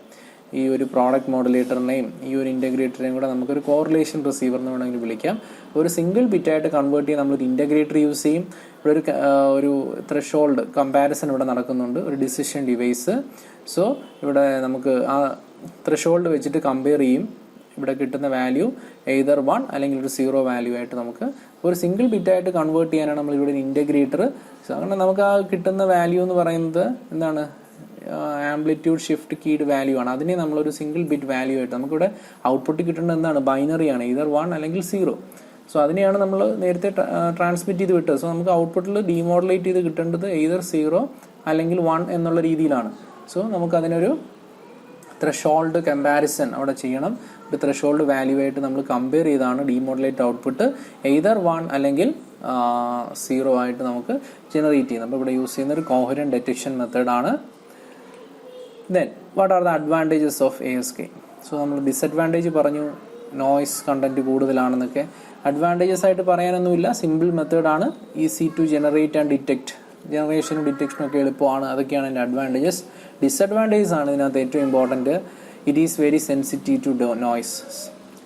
ഈ ഒരു പ്രോഡക്റ്റ് മോഡുലേറ്ററിനെയും ഈ ഒരു ഇൻ്റഗ്രേറ്ററിനെയും കൂടെ നമുക്കൊരു കോറിലേഷൻ റിസീവർ എന്ന് വേണമെങ്കിൽ വിളിക്കാം. ഒരു സിംഗിൾ ബിറ്റായിട്ട് കൺവേർട്ട് ചെയ്യാൻ നമ്മളൊരു ഇൻ്റഗ്രേറ്റർ യൂസ് ചെയ്യും. ഇവിടെ ഒരു ത്രെഷോൾഡ് കമ്പാരിസൺ ഇവിടെ നടക്കുന്നുണ്ട്, ഒരു ഡിസിഷൻ ഡിവൈസ്. സോ ഇവിടെ നമുക്ക് ആ ത്രെഷോൾഡ് വെച്ചിട്ട് കമ്പയർ ചെയ്യും. ഇവിടെ കിട്ടുന്ന വാല്യൂ എയ്തർ 1 അല്ലെങ്കിൽ ഒരു 0 വാല്യൂ ആയിട്ട് നമുക്ക് ഒരു സിംഗിൾ ബിറ്റായിട്ട് കൺവേർട്ട് ചെയ്യാനാണ് നമ്മൾ ഇവിടെ ഒരു ഇൻ്റഗ്രേറ്റർ. അങ്ങനെ നമുക്ക് ആ കിട്ടുന്ന വാല്യൂ എന്ന് പറയുന്നത് എന്താണ്? ആംപ്ലിറ്റ്യൂഡ് ഷിഫ്റ്റ് കീഡ് വാല്യൂ ആണ്. അതിനെ നമ്മളൊരു സിംഗിൾ ബിറ്റ് വാല്യൂ ആയിട്ട് നമുക്കിവിടെ ഔട്ട്പുട്ട് കിട്ടുന്നത് എന്താണ്? ബൈനറിയാണ്, എയ്തർ 1 അല്ലെങ്കിൽ 0. സോ അതിനെയാണ് നമ്മൾ നേരത്തെ ട്രാൻസ്മിറ്റ് ചെയ്ത് വിട്ടത്. സോ നമുക്ക് ഔട്ട്പുട്ടിൽ ഡീമോഡുലേറ്റ് ചെയ്ത് കിട്ടേണ്ടത് എയ്തർ 0 അല്ലെങ്കിൽ 1 എന്നുള്ള രീതിയിലാണ്. സോ നമുക്കതിനൊരു ത്രെഷോൾഡ് കമ്പാരിസൺ അവിടെ ചെയ്യണം. ഒരു ത്രെഷോൾഡ് വാല്യൂ ആയിട്ട് നമ്മൾ കമ്പയർ ചെയ്താണ് ഡീമോഡുലേറ്റ് ഔട്ട്പുട്ട് എയ്തർ 1 അല്ലെങ്കിൽ 0 ആയിട്ട് നമുക്ക് ജനറേറ്റ് ചെയ്യുന്നത്. അപ്പോൾ ഇവിടെ യൂസ് ചെയ്യുന്ന ഒരു കോഹറന്റ് ഡിറ്റക്ഷൻ മെത്തേഡാണ്. Then what are the advantages of ASK? So നമ്മൾ ഡിസഡ്വാൻറ്റേജ് പറഞ്ഞു, നോയ്സ് കണ്ടന്റ് കൂടുതലാണെന്നൊക്കെ. അഡ്വാൻറ്റേജസ് ആയിട്ട് പറയാനൊന്നുമില്ല, സിമ്പിൾ മെത്തേഡാണ്, easy to generate and detect, ജനറേഷനും ഡിറ്റക്ഷനും ഒക്കെ എളുപ്പമാണ്. അതൊക്കെയാണ് എൻ്റെ അഡ്വാൻറ്റേജസ്. ഡിസഡ്വാൻറ്റേജസ് ആണ് ഇതിനകത്ത് ഏറ്റവും important. It is very sensitive to noise,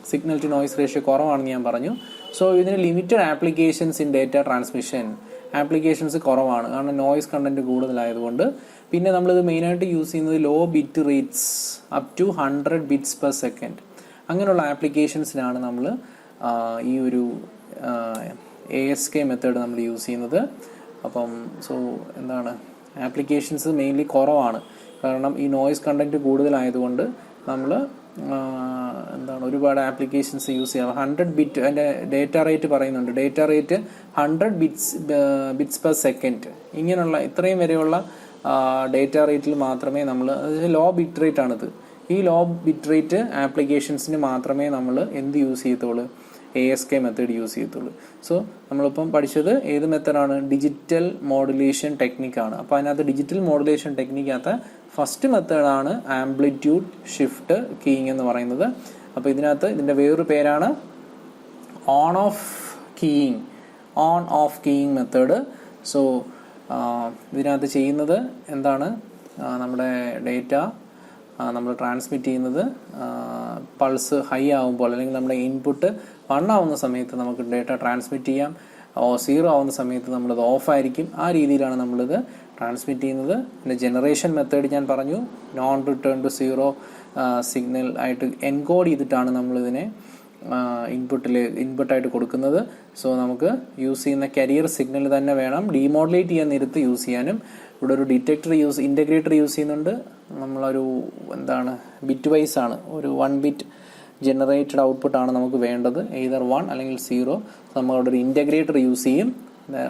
signal to noise ratio കുറവാണെന്ന് ഞാൻ പറഞ്ഞു. സോ ഇതിന് limited applications in data transmission, applications കുറവാണ് കാരണം നോയ്സ് കണ്ടന്റ് കൂടുതലായതുകൊണ്ട്. പിന്നെ നമ്മളിത് മെയിനായിട്ട് യൂസ് ചെയ്യുന്നത് low bit rates up to 100 bits per second, അങ്ങനെയുള്ള ആപ്ലിക്കേഷൻസിനാണ് നമ്മൾ ഈ ഒരു ASK മെത്തേഡ് നമ്മൾ യൂസ് ചെയ്യുന്നത്. അപ്പം സോ എന്താണ്, ആപ്ലിക്കേഷൻസ് മെയിൻലി കുറവാണ് കാരണം ഈ നോയ്സ് കണ്ടന്റ് കൂടുതലായതുകൊണ്ട് നമ്മൾ ഒരുപാട് ആപ്ലിക്കേഷൻസ് യൂസ് ചെയ്യാം. 100 ബിറ്റ് അതിൻ്റെ ഡേറ്റ റേറ്റ് പറയുന്നുണ്ട്, data rate 100 bits per second, ഇങ്ങനെയുള്ള ഇത്രയും വരെയുള്ള ഡേറ്റ റേറ്റിൽ മാത്രമേ നമ്മൾ, ലോ ബിറ്റ് റേറ്റ് ആണിത്, ഈ ലോ ബിറ്റ് റേറ്റ് ആപ്ലിക്കേഷൻസിന് മാത്രമേ നമ്മൾ എന്ത് യൂസ് ചെയ്യത്തുള്ളൂ? ASK മെത്തേഡ് യൂസ് ചെയ്യത്തുള്ളൂ. സോ നമ്മളിപ്പം പഠിച്ചത് ഏത് മെത്തേഡാണ്? ഡിജിറ്റൽ മോഡുലേഷൻ ടെക്നിക്കാണ്. അപ്പോൾ അതിനകത്ത് ഡിജിറ്റൽ മോഡുലേഷൻ ടെക്നിക്കകത്ത് ഫസ്റ്റ് മെത്തേഡാണ് ആംപ്ലിറ്റ്യൂഡ് ഷിഫ്റ്റ് കീയിങ് എന്ന് പറയുന്നത്. അപ്പോൾ ഇതിൻ്റെ വേറൊരു പേരാണ് on off keying method. So ഇതിനകത്ത് ചെയ്യുന്നത് എന്താണ്? നമ്മുടെ ഡേറ്റ നമ്മൾ ട്രാൻസ്മിറ്റ് ചെയ്യുന്നത് പൾസ് ഹൈ ആകുമ്പോൾ അല്ലെങ്കിൽ നമ്മുടെ ഇൻപുട്ട് 1 ആവുന്ന സമയത്ത് നമുക്ക് ഡേറ്റ ട്രാൻസ്മിറ്റ് ചെയ്യാം, 0 ആവുന്ന സമയത്ത് നമ്മളത് ഓഫായിരിക്കും. ആ രീതിയിലാണ് നമ്മളിത് ട്രാൻസ്മിറ്റ് ചെയ്യുന്നത്. പിന്നെ ജനറേഷൻ മെത്തേഡ് ഞാൻ പറഞ്ഞു, നോൺ റിട്ടേൺ ടു 0 സിഗ്നൽ ആയിട്ട് എൻകോഡ് ചെയ്തിട്ടാണ് നമ്മളിതിനെ ഇൻപുട്ടായിട്ട് കൊടുക്കുന്നത്. സോ നമുക്ക് യൂസ് ചെയ്യുന്ന കരിയർ സിഗ്നൽ തന്നെ വേണം ഡീമോഡുലേറ്റ് ചെയ്യാൻ നേരത്ത് യൂസ് ചെയ്യാനും. ഇവിടെ ഒരു ഇൻ്റഗ്രേറ്റർ യൂസ് ചെയ്യുന്നുണ്ട്. നമ്മളൊരു ബിറ്റ് വൈസ് ആണ്, ഒരു 1 ബിറ്റ് ജനറേറ്റഡ് ഔട്ട്പുട്ട് ആണ് നമുക്ക് വേണ്ടത്, എയ്തർ 1 അല്ലെങ്കിൽ 0. നമ്മളവിടെ ഒരു ഇൻ്റഗ്രേറ്റർ യൂസ് ചെയ്യും.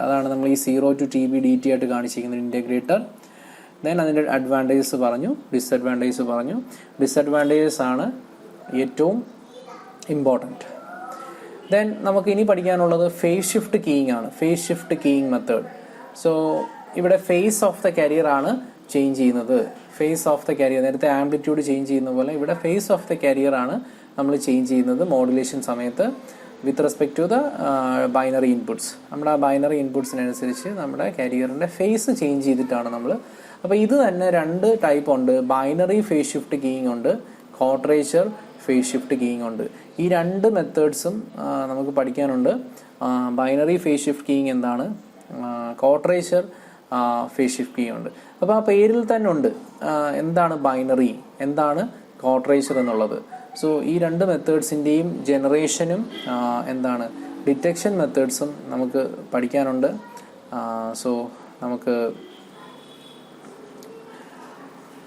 അതാണ് നമ്മൾ ഈ 0 to TB DT ആയിട്ട് കാണിച്ചിരിക്കുന്ന ഇൻ്റഗ്രേറ്റർ. ദെൻ അതിൻ്റെ അഡ്വാൻറ്റേജസ് പറഞ്ഞു, ഡിസഡ്വാൻറ്റേജസ് പറഞ്ഞു. ഡിസഡ്വാൻറ്റേജസ് ആണ് ഏറ്റവും ഇമ്പോർട്ടൻറ്റ്. ദെൻ നമുക്ക് ഇനി പഠിക്കാനുള്ളത് ഫേസ് ഷിഫ്റ്റ് കീയിങ് ആണ്, phase shift keying method. So ഇവിടെ ഫേസ് ഓഫ് ദ കരിയർ ആണ് ചേഞ്ച് ചെയ്യുന്നത്. ഫേസ് ഓഫ് ദ കരിയർ, നേരത്തെ ആംപ്ലിറ്റ്യൂഡ് ചേഞ്ച് ചെയ്യുന്ന പോലെ ഇവിടെ ഫേസ് ഓഫ് ദ കരിയർ ആണ് നമ്മൾ ചേഞ്ച് ചെയ്യുന്നത് മോഡുലേഷൻ സമയത്ത് with respect to the binary inputs. നമ്മുടെ ആ ബൈനറി ഇൻപുട്സിനനുസരിച്ച് നമ്മുടെ കരിയറിൻ്റെ ഫേസ് ചേഞ്ച് ചെയ്തിട്ടാണ് നമ്മൾ. അപ്പോൾ ഇത് തന്നെ 2 ടൈപ്പ് ഉണ്ട്. ബൈനറി ഫേസ് ഷിഫ്റ്റ് കീയിങ് ഉണ്ട്, ക്വാഡ്രേച്ചർ ഫേസ് ഷിഫ്റ്റ് കീയിങ് ഉണ്ട്. ഈ 2 മെത്തേഡ്സും നമുക്ക് പഠിക്കാനുണ്ട്. ബൈനറി ഫേസ് ഷിഫ്റ്റ് കീയിങ് എന്താണ്, ക്വാഡ്രേച്ചർ ഫേസ് ഷിഫ്റ്റ് കീയിങ് ഉണ്ട്. അപ്പോൾ ആ പേരിൽ തന്നെ ഉണ്ട് എന്താണ് ബൈനറി, എന്താണ് ക്വാഡ്രേച്ചർ എന്നുള്ളത്. സോ ഈ 2 മെത്തേഡ്സിൻ്റെയും ജനറേഷനും ഡിറ്റക്ഷൻ മെത്തേഡ്സും നമുക്ക് പഠിക്കാനുണ്ട്. സോ നമുക്ക്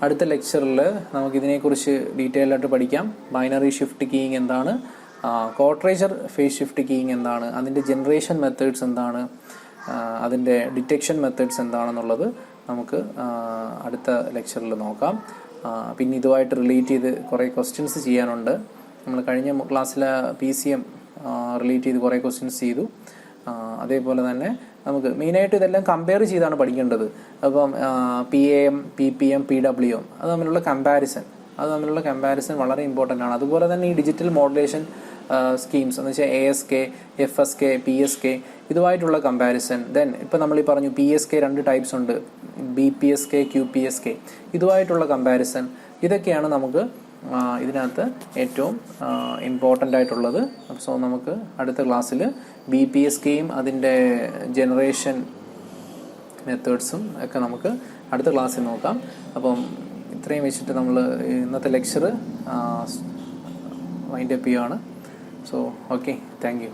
അടുത്ത ലെക്ചറിൽ നമുക്കിതിനെക്കുറിച്ച് ഡീറ്റെയിൽ ആയിട്ട് പഠിക്കാം. ബൈനറി ഷിഫ്റ്റ് കീയിങ് എന്താണ്, ക്വാഡ്രേച്ചർ ഫേസ് ഷിഫ്റ്റ് കീയിങ് എന്താണ്, അതിൻ്റെ ജനറേഷൻ മെത്തേഡ്സ് എന്താണ്, അതിൻ്റെ ഡിറ്റക്ഷൻ മെത്തേഡ്സ് എന്താണെന്നുള്ളത് നമുക്ക് അടുത്ത ലെക്ചറിൽ നോക്കാം. പിന്നെ ഇതുമായിട്ട് റിലേറ്റ് ചെയ്ത് കുറേ ക്വസ്റ്റ്യൻസ് ചെയ്യാനുണ്ട്. നമ്മൾ കഴിഞ്ഞ ക്ലാസ്സിലെ PCM റിലേറ്റ് ചെയ്ത് കുറേ ക്വസ്റ്റ്യൻസ് ചെയ്തു. അതേപോലെ തന്നെ നമുക്ക് മെയിനായിട്ട് ഇതെല്ലാം കമ്പയർ ചെയ്താണ് പഠിക്കേണ്ടത്. അപ്പം PAM, PPM, PWM അത് തമ്മിലുള്ള കമ്പാരിസൺ വളരെ ഇമ്പോർട്ടൻ്റ് ആണ്. അതുപോലെ തന്നെ ഈ ഡിജിറ്റൽ മോഡുലേഷൻ സ്കീംസ് എന്ന് വെച്ചാൽ ASK, FSK, PSK ഇതുമായിട്ടുള്ള കമ്പാരിസൺ. ദെൻ ഇപ്പം നമ്മൾ ഈ പറഞ്ഞു PSK 2 ടൈപ്സ് ഉണ്ട്, BPSK, QPSK, ഇതുമായിട്ടുള്ള കമ്പാരിസൺ. ഇതൊക്കെയാണ് നമുക്ക് ഇതിനകത്ത് ഏറ്റവും ഇമ്പോർട്ടൻ്റ് ആയിട്ടുള്ളത്. സോ നമുക്ക് അടുത്ത ക്ലാസ്സിൽ BPSKയും അതിൻ്റെ ജനറേഷൻ മെത്തേഡ്സും ഒക്കെ നമുക്ക് അടുത്ത ക്ലാസ്സിൽ നോക്കാം. അപ്പം ഇത്രയും വെച്ചിട്ട് നമ്മൾ ഇന്നത്തെ ലെക്ചർ വൈൻഡ് അപ്പ് ചെയ്യുകയാണ്. So okay, thank you.